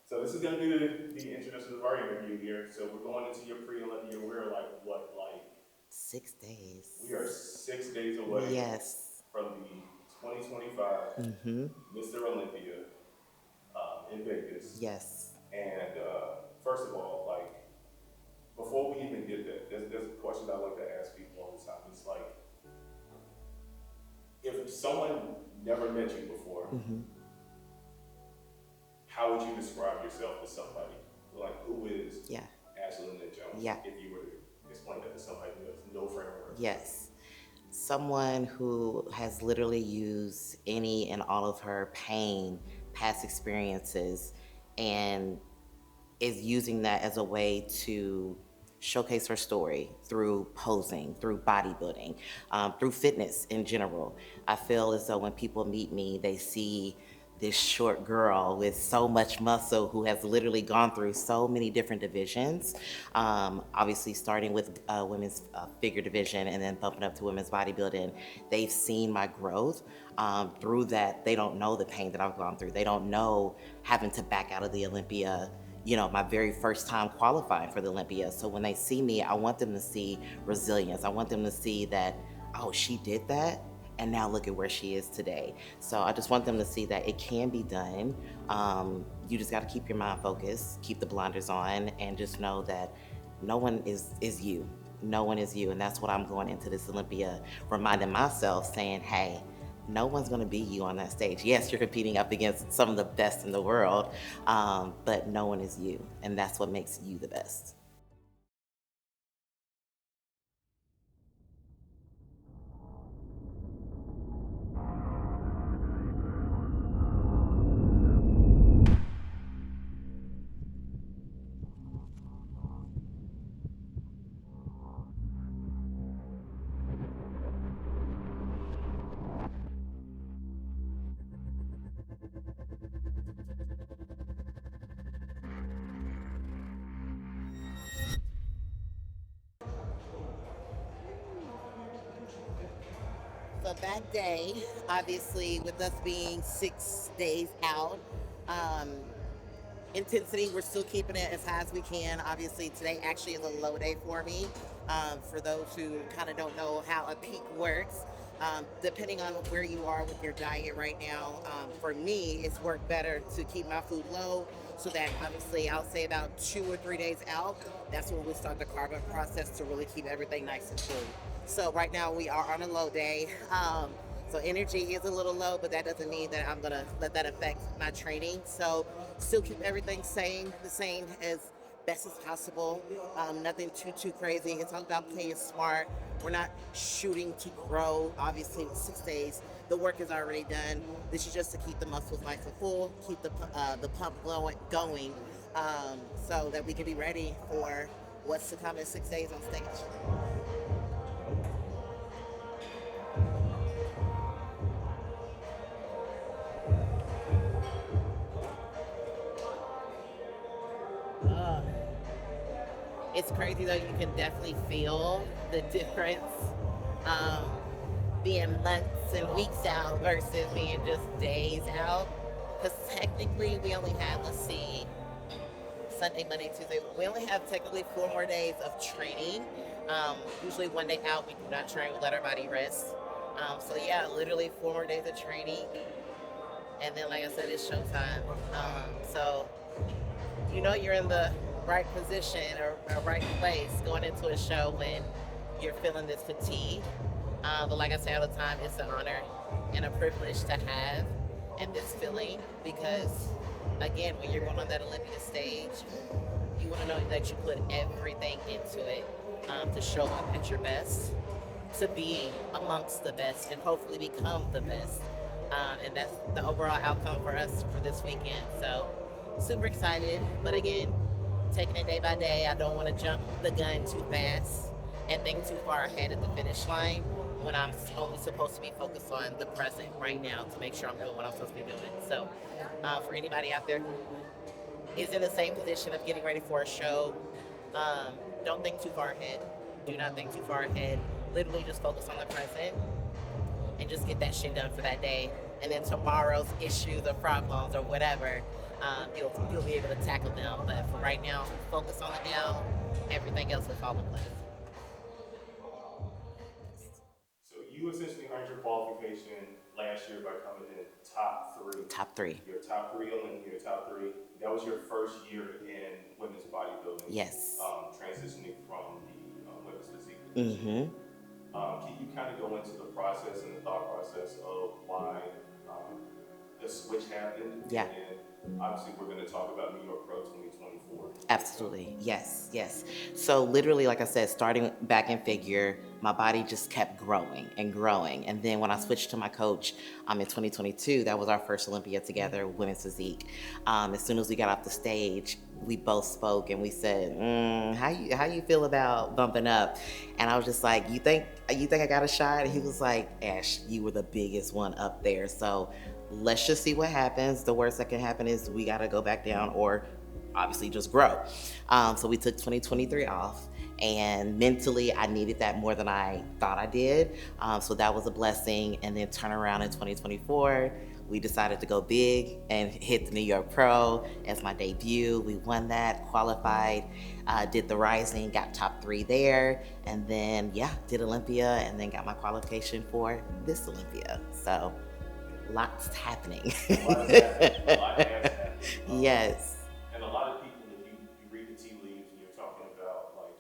So this is going to be the introduction of our interview here. So we're going into your pre-Olympia. We're like, what, like 6 days. we are 6 days away Yes. from the 2025 Mm-hmm. Mr. Olympia in Vegas. Yes. And first of all, like before we even get that, there's a question I like to ask people all the time. It's like if someone never met you before, Mm-hmm. how would you describe yourself to somebody? Like who is Yeah. Ashley Lynn Jones? Yeah. If you were to explain that to somebody who has no frame of reference. Yes. Someone who has literally used any and all of her pain, past experiences, and is using that as a way to showcase her story through posing, through bodybuilding, through fitness in general. I feel as though when people meet me, they see this short girl with so much muscle who has literally gone through so many different divisions. Obviously, starting with women's figure division and then bumping up to women's bodybuilding, they've seen my growth. Through that, they don't know the pain that I've gone through. They don't know having to back out of the Olympia, my very first time qualifying for the Olympia. So when they see me, I want them to see resilience. I want them to see that, oh, she did that. And now look at where she is today. So I just want them to see that it can be done. You just got to keep your mind focused, keep the blinders on, and just know that no one is you. No one is you. And that's what I'm going into this Olympia reminding myself, saying, hey, no one's going to be you on that stage. Yes, you're competing up against some of the best in the world, but no one is you. And that's what makes you the best. So that day, obviously, with us being 6 days out, um, intensity, we're still keeping it as high as we can. Obviously, today actually is a low day for me. For those who kind of don't know how a peak works, depending on where you are with your diet right now, for me, it's worked better to keep my food low so that obviously I'll say about 2 or 3 days out, that's when we start the carb up process to really keep everything nice and full. So right now we are on a low day. So energy is a little low, but that doesn't mean that I'm gonna let that affect my training. So still keep everything the same as best as possible. Nothing too crazy. It's all about playing smart. We're not shooting to grow. Obviously, with 6 days, the work is already done. This is just to keep the muscles nice and full, keep the pump going, so that we can be ready for what's to come in 6 days on stage. Uh, it's crazy though. You can definitely feel the difference, um, being months and weeks out versus being just days out. Because technically, we only have, let's see, Sunday, Monday, Tuesday. We only have technically 4 more days of training. Usually, one day out, we do not train. We let our body rest. So yeah, literally 4 more days of training, and then like I said, it's showtime. So you're in the right position or right place going into a show when you're feeling this fatigue. But like I say all the time, it's an honor and a privilege to have and this feeling because, again, when you're going on that Olympia stage, you want to know that you put everything into it, to show up at your best, to be amongst the best, and hopefully become the best. And that's the overall outcome for us for this weekend. So super excited, but again, taking it day by day. I don't want to jump the gun too fast and think too far ahead at the finish line when I'm only supposed to be focused on the present right now to make sure I'm doing what I'm supposed to be doing. So for anybody out there who is in the same position of getting ready for a show, don't think too far ahead. Do not think too far ahead. Literally just focus on the present and just get that shit done for that day. And then tomorrow's issues or problems or whatever, you'll be able to tackle them. But for right now, focus on the now. Everything else will fall in place. So you essentially earned your qualification last year by coming in top three. Top three. Your top three Olympian, your top three. That was your first year in women's bodybuilding. Yes. Transitioning from the women's physique Mm-hmm. division. Can you kind of go into the process and the thought process of why the switch happened? Yeah. And obviously we're going to talk about New York Pro 2024. Absolutely. Yes, yes. So literally, like I said, starting back in figure, my body just kept growing and growing. And then when I switched to my coach in 2022, that was our first Olympia together, women's physique. As soon as we got off the stage, we both spoke and we said, how you feel about bumping up? And I was just like, you think I got a shot? And he was like, Ash, you were the biggest one up there. So let's just see what happens. The worst that can happen is we got to go back down or obviously just grow. So we took 2023 off, and mentally I needed that more than I thought I did. So that was a blessing. And then turn around in 2024, we decided to go big and hit the New York Pro as my debut. We won that, qualified, did the Rising, got top 3 there, and then did Olympia, and then got my qualification for this Olympia. So lots happening. A lot has happened. Yes. And a lot of people, if you read the tea leaves and you're talking about, like,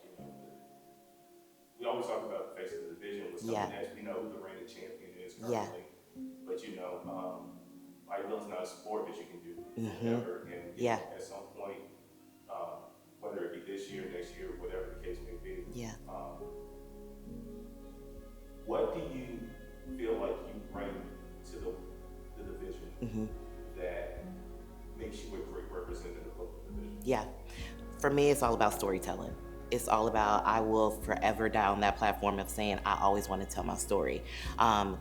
we always talk about the face of the division with someone that we know who the reigning champion is currently. But bodybuilding's not a sport that you can do forever. And at some point, whether it be this year, next year, whatever the case may be, what do you feel like you bring to the division that makes you a great representative of the division? Yeah. For me, it's all about storytelling. It's all about, I will forever die on that platform of saying, I always want to tell my story.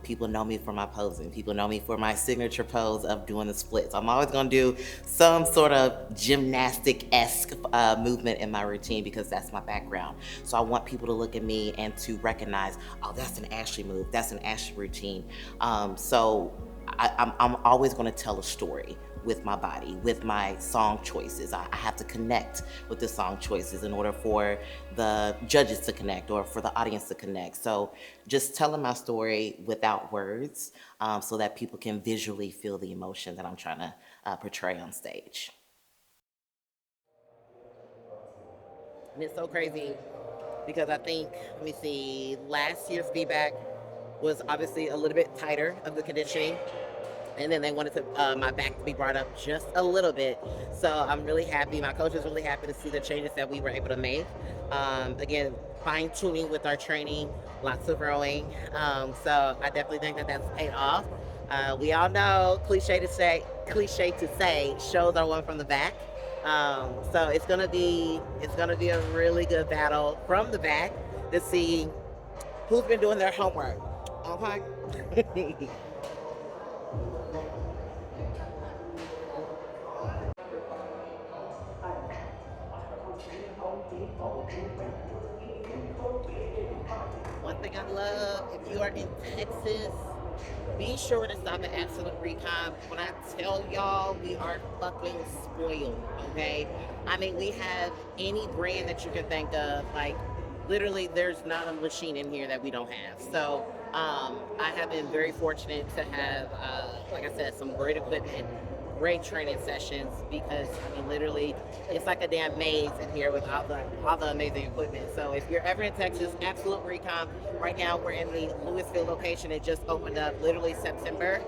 People know me for my posing. People know me for my signature pose of doing the splits. I'm always going to do some sort of gymnastic-esque movement in my routine because that's my background. So I want people to look at me and to recognize, oh, that's an Ashley move. That's an Ashley routine. So I'm always going to tell a story with my body, with my song choices. I have to connect with the song choices in order for the judges to connect or for the audience to connect. So just telling my story without words so that people can visually feel the emotion that I'm trying to portray on stage. And it's so crazy because I think, let me see, last year's feedback was obviously a little bit tighter of the conditioning. And then they wanted my back to be brought up just a little bit. So I'm really happy. My coach is really happy to see the changes that we were able to make. Again, fine tuning with our training, lots of growing. So I definitely think that that's paid off. We all know, cliche to say, shows are won from the back. So it's gonna be a really good battle from the back to see who's been doing their homework. Okay. One thing I love, if you are in Texas, be sure to stop at Absolute Recomp. When I tell y'all, we are fucking spoiled, okay? I mean, we have any brand that you can think of. Like, literally, there's not a machine in here that we don't have. So, I have been very fortunate to have, like I said, some great equipment, great training sessions, because I mean, literally, it's like a damn maze in here with all the amazing equipment. So if you're ever in Texas, Absolute Recomp. Right now we're in the Louisville location. It just opened up literally September.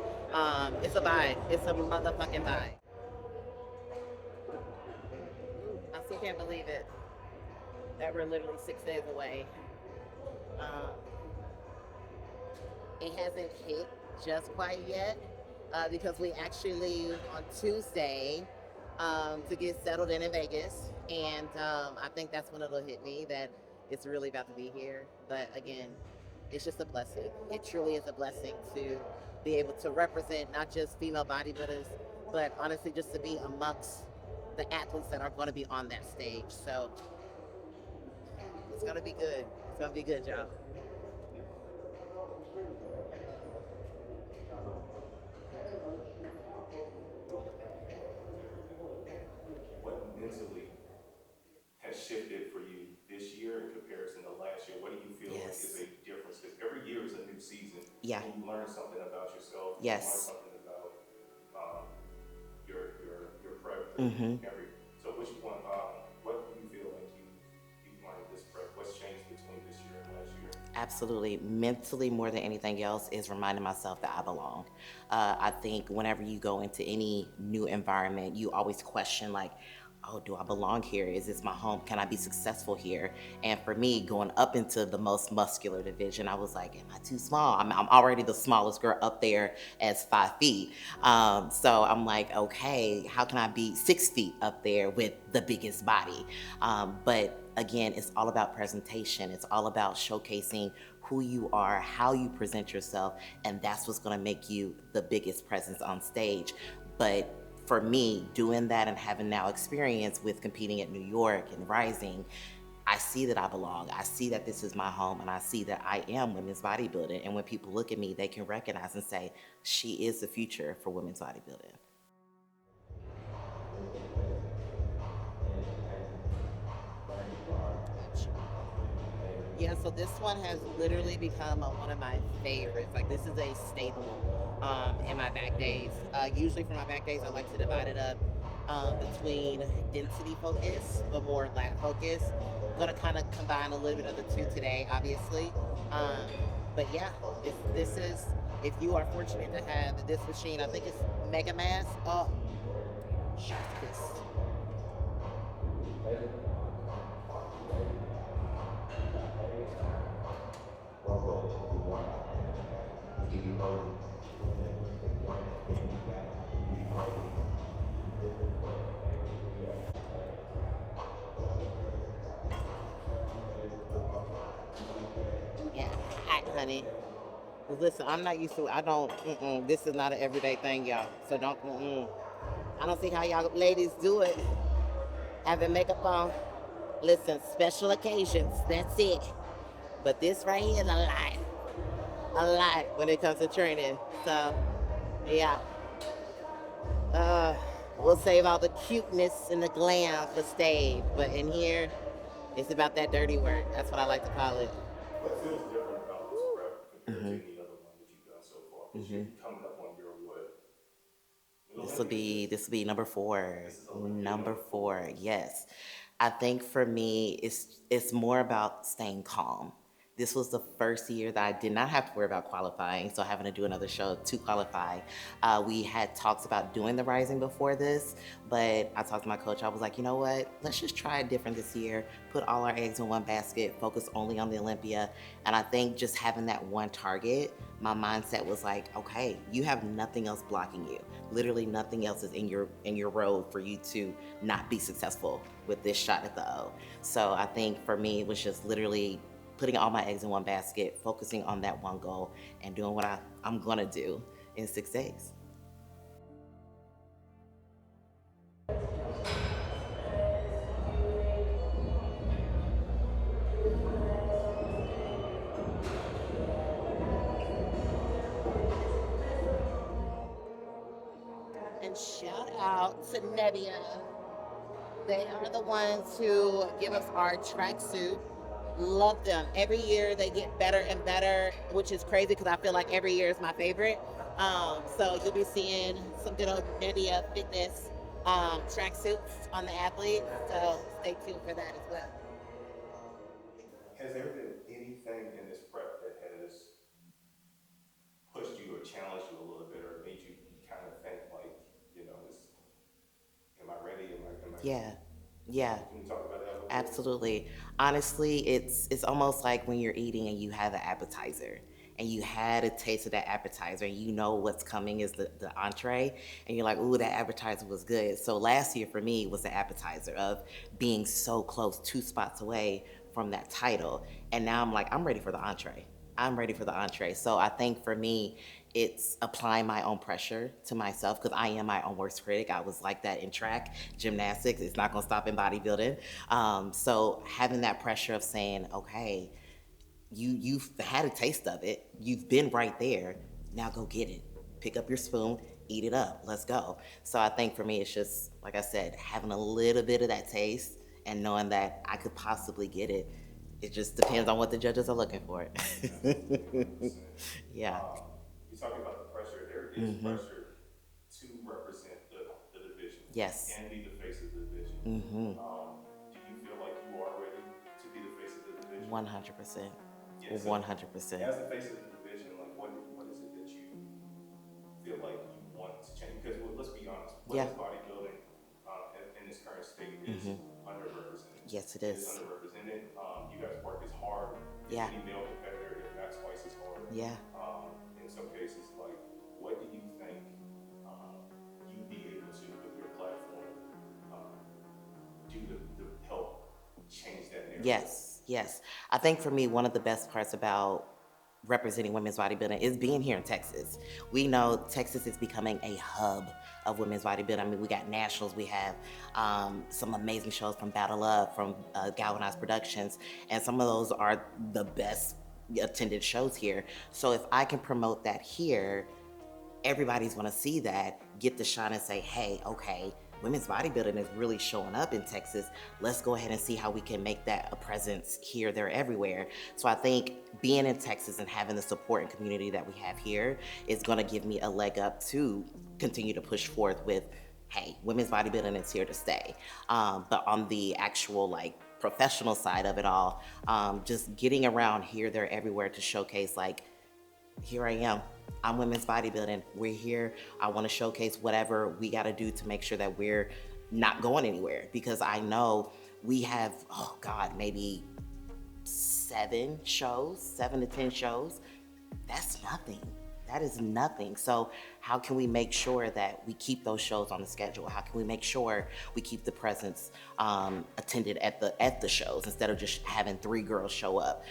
It's a vibe. It's a motherfucking vibe. I still can't believe it that we're literally 6 days away. It hasn't hit just quite yet. Because we actually leave on Tuesday to get settled in Vegas. And I think that's when it'll hit me that it's really about to be here. But again, it's just a blessing. It truly is a blessing to be able to represent not just female bodybuilders, but honestly just to be amongst the athletes that are going to be on that stage. So it's going to be good. It's going to be good, y'all. Yeah. and you learn something about yourself, you learn Yes. something about um, your prep Mm-hmm. every. So which one? What do you feel like you've learned this prep? What's changed between this year and last year? Absolutely. Mentally, more than anything else, is reminding myself that I belong. I think whenever you go into any new environment, you always question, like, oh, do I belong here? Is this my home? Can I be successful here? And for me, going up into the most muscular division, I was like, am I too small? I'm already the smallest girl up there as 5 feet. So I'm like, okay, how can I be 6 feet up there with the biggest body? But again, it's all about presentation. It's all about showcasing who you are, how you present yourself, and that's what's going to make you the biggest presence on stage. But for me, doing that and having now experience with competing at New York and Rising, I see that I belong. I see that this is my home, and I see that I am women's bodybuilding. And when people look at me, they can recognize and say, she is the future for women's bodybuilding. Yeah, so this one has literally become one of my favorites. Like, this is a staple in my back days. Usually for my back days, I like to divide it up between density focus or more lat focus. I'm gonna kind of combine a little bit of the two today, obviously. Um, but yeah, this is, if you are fortunate to have this machine, I think it's Mega Mass. Oh, chef's kiss. Yeah, hot, honey. Listen, I'm not used to. I don't. This is not an everyday thing, y'all. So don't. I don't see how y'all ladies do it. Having makeup on. Listen, special occasions. That's it. But this right here is a lot when it comes to training. So yeah, uh, we'll save all the cuteness and the glam for stage. But in here, it's about that dirty work. That's what I like to call it. What feels different about this prep compared to Mm-hmm. any other one that you've done so far? Because Mm-hmm. you're coming up on your what? This will Olympian is be this? this will be number four. This is Olympia Number number four. four, yes. I think for me, it's more about staying calm. This was the first year that I did not have to worry about qualifying, so having to do another show to qualify. We had talks about doing the Rising before this, but I talked to my coach. I was like, you know what? Let's just try it different this year. Put all our eggs in one basket. Focus only on the Olympia. And I think just having that one target, my mindset was like, okay, you have nothing else blocking you. Literally nothing else is in your road for you to not be successful with this shot at the O. So I think for me, it was just literally putting all my eggs in one basket, focusing on that one goal, and doing what I'm gonna do in 6 days. And shout out to Nebbia. They are the ones who give us our tracksuit. Love them. Every year they get better and better, which is crazy because I feel like every year is my favorite. So you'll be seeing some good old Nebbia fitness tracksuits on the athletes. So stay tuned for that as well. Has there been anything in this prep that has pushed you or challenged you a little bit or made you kind of think like, am I ready? Am I? Yeah, yeah. Can you talk about that a little bit? Absolutely. Honestly, it's almost like when you're eating and you have an appetizer and you had a taste of that appetizer and you know what's coming is the entree and you're like, ooh, that appetizer was good. So last year for me was the appetizer of being so close, 2 spots away from that title. And now I'm like, I'm ready for the entree. I'm ready for the entree. So I think for me, it's applying my own pressure to myself because I am my own worst critic. I was like that in track, gymnastics. It's not going to stop in bodybuilding. So having that pressure of saying, okay, you've had a taste of it. You've been right there. Now go get it. Pick up your spoon, eat it up. Let's go. So I think for me, it's just like I said, having a little bit of that taste and knowing that I could possibly get it. It just depends on what the judges are looking for. Yeah. You're talking about the pressure. There is pressure to represent the division. Yes. And be the face of the division. Do you feel like you are ready to be the face of the division? 100%. Yes. 100%. As the face of the division, like what is it that you feel like you want to change? Because let's be honest, women's bodybuilding in this current state is underrepresented. Yes, it is. It is underrepresented. You guys work as hard as any male competitor, if not twice as hard. Yeah. In some cases, like, what do you think you'd be able to, with your platform, do to help change that narrative? Yes. I think for me, one of the best parts about representing women's bodybuilding is being here in Texas. We know Texas is becoming a hub of women's bodybuilding. I mean, we got nationals, we have some amazing shows from Battle Up, from Galvanized Productions, and some of those are the best attended shows here. So if I can promote that here, everybody's gonna see that, get the shot and say, hey, okay, women's bodybuilding is really showing up in Texas. Let's go ahead and see how we can make that a presence here, there, everywhere. So I think being in Texas and having the support and community that we have here is gonna give me a leg up to continue to push forth with, hey, women's bodybuilding is here to stay. But on the actual like professional side of it all, just getting around here, there, everywhere to showcase like, here I am. I'm women's bodybuilding. We're here. I want to showcase whatever we got to do to make sure that we're not going anywhere, because I know we have, oh God, maybe 7 to 10 shows. That's nothing. That is nothing. So how can we make sure that we keep those shows on the schedule? How can we make sure we keep the presence attended at the shows instead of just having 3 girls show up?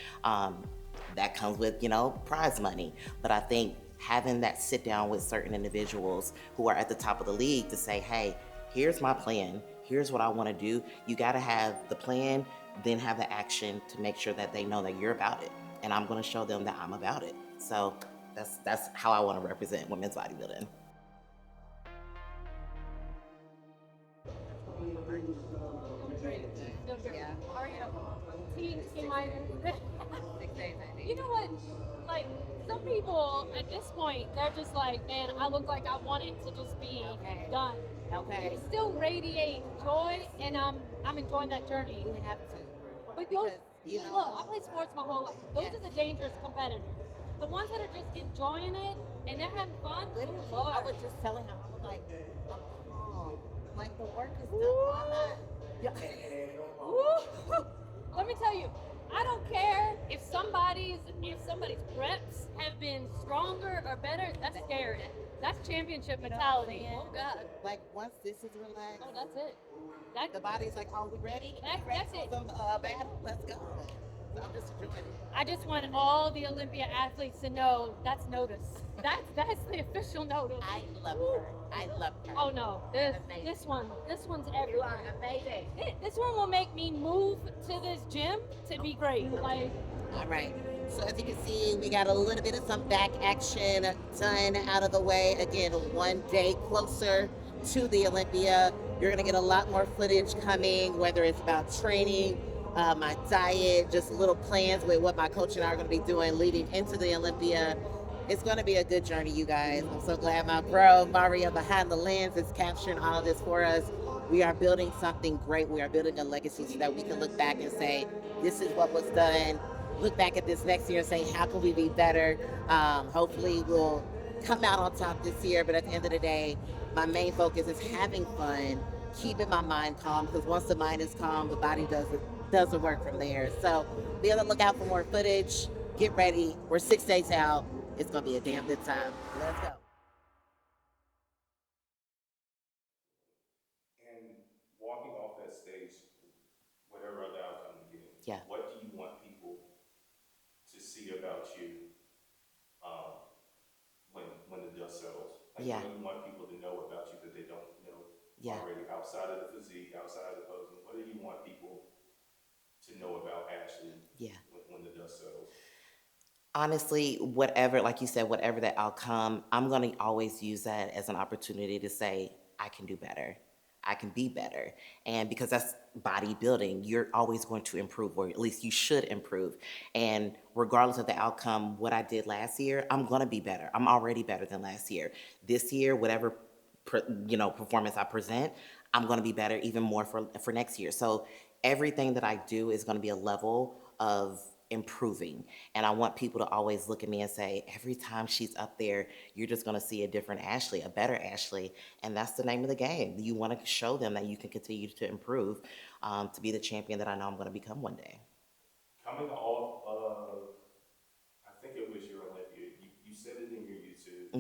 That comes with, prize money. But I think having that sit down with certain individuals who are at the top of the league to say, hey, here's my plan. Here's what I want to do. You got to have the plan, then have the action to make sure that they know that you're about it. And I'm going to show them that I'm about it. So that's how I want to represent women's bodybuilding. Yeah. Are you T minus? You know what? Like, some people at this point, they're just like, man, I look like I want it to just be done. Okay. You still radiate joy, and I'm enjoying that journey. You have to. But those, you know, look, I played sports my whole life. Those are the dangerous competitors. The ones that are just enjoying it and they're having fun. Literally, Lord. I was just telling him, I was like, I'm calm. Like, the work is done. I'm not. Woo! Let me tell you, I don't care if somebody's reps have been stronger or better. That's scary. That's championship mentality. Oh God! Like, once this is relaxed, Oh, that's it. the body's like, are we ready? That's it. Some battle. Let's go. So I'm just enjoying it. I just want all the Olympia athletes to know that's notice. That's the official notice. I love her. I love her. Oh no, this one's everywhere. You are amazing. This one will make me move to this gym to be great. Like, all right. So as you can see, we got a little bit of some back action done out of the way. Again, one day closer to the Olympia. You're gonna get a lot more footage coming, whether it's about training, my diet, just little plans with what my coach and I are gonna be doing leading into the Olympia. It's gonna be a good journey, you guys. I'm so glad my bro, Mario, behind the lens is capturing all of this for us. We are building something great. We are building a legacy so that we can look back and say, this is what was done. Look back at this next year and say, how can we be better? Hopefully we'll come out on top this year, but at the end of the day, my main focus is having fun, keeping my mind calm, because once the mind is calm, the body does the work from there. So be on the lookout for more footage. Get ready. We're 6 days out. It's going to be a damn good time. Let's go. And walking off that stage, whatever other outcome you get, Yeah. what do you want people to see about you when the dust settles? Like, Yeah. what do you want people to know about you that they don't know Yeah. already, outside of the physique, outside of the posing? What do you want people to know about Ashley when the dust settles? Honestly, whatever, like you said, whatever the outcome, I'm going to always use that as an opportunity to say, I can do better. I can be better. And because that's bodybuilding, you're always going to improve, or at least you should improve. And regardless of the outcome, what I did last year, I'm going to be better. I'm already better than last year. This year, whatever performance I present, I'm going to be better even more for next year. So everything that I do is going to be a level of improving. And I want people to always look at me and say, every time she's up there, you're just going to see a different Ashley, a better Ashley. And that's the name of the game. You want to show them that you can continue to improve, to be the champion that I know I'm going to become one day. Coming off of, I think it was your Olympia, you said it in your YouTube,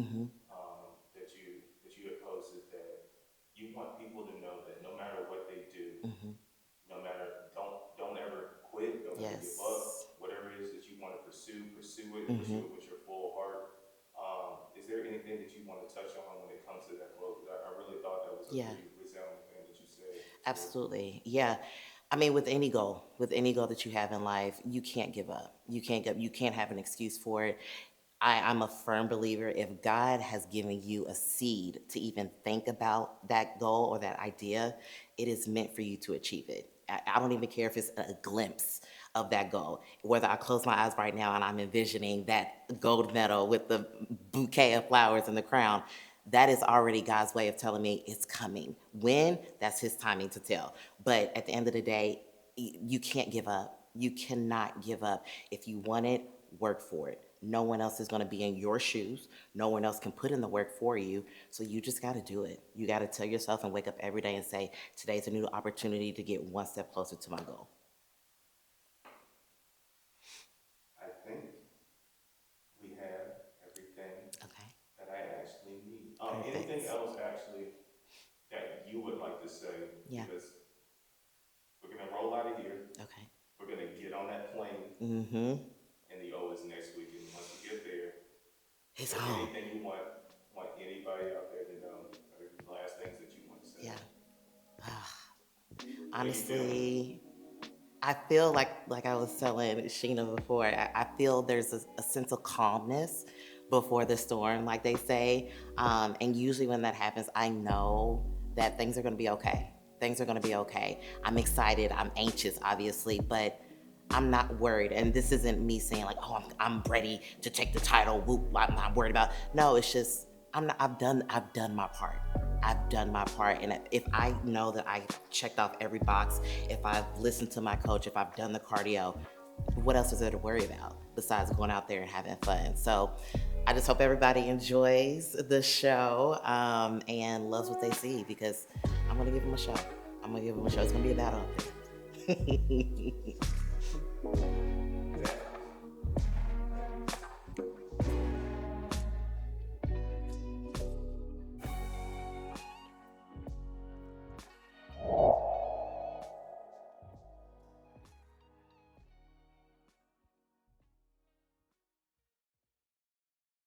that you had posted that you want people to know that no matter what they do, no matter, don't ever quit, don't ever give up. Whatever it is that you want to pursue it, pursue it with your full heart. Is there anything that you want to touch on when it comes to that quote? I really thought that was a pretty resounding thing that you said. Absolutely. Yeah. I mean, with any goal that you have in life, you can't give up. You can't have an excuse for it. I'm a firm believer, if God has given you a seed to even think about that goal or that idea, it is meant for you to achieve it. I don't even care if it's a glimpse of that goal. Whether I close my eyes right now and I'm envisioning that gold medal with the bouquet of flowers and the crown, that is already God's way of telling me it's coming. When? That's his timing to tell. But at the end of the day, you can't give up. You cannot give up. If you want it, work for it. No one else is going to be in your shoes. No one else can put in the work for you. So you just got to do it. You got to tell yourself and wake up every day and say, today's a new opportunity to get one step closer to my goal. I think we have everything that I actually need. Anything else actually that you would like to say? Yeah. Because we're going to roll out of here. Okay. We're going to get on that plane. And the O is next week. And once we get there, it's home. Anything you want anybody out there to know, or the last things that you want to say? Yeah. Honestly, I feel like I was telling Sheena before, I feel there's a sense of calmness before the storm, like they say. And usually when that happens, I know that things are going to be okay. Things are going to be okay. I'm excited. I'm anxious, obviously, but I'm not worried. And this isn't me saying like, oh, I'm ready to take the title. Whoop, I'm not worried about. No, it's just I've done my part. I've done my part. And if I know that I checked off every box, if I've listened to my coach, if I've done the cardio, what else is there to worry about besides going out there and having fun? So I just hope everybody enjoys the show and loves what they see, because I'm going to give them a show. It's going to be a battle out there.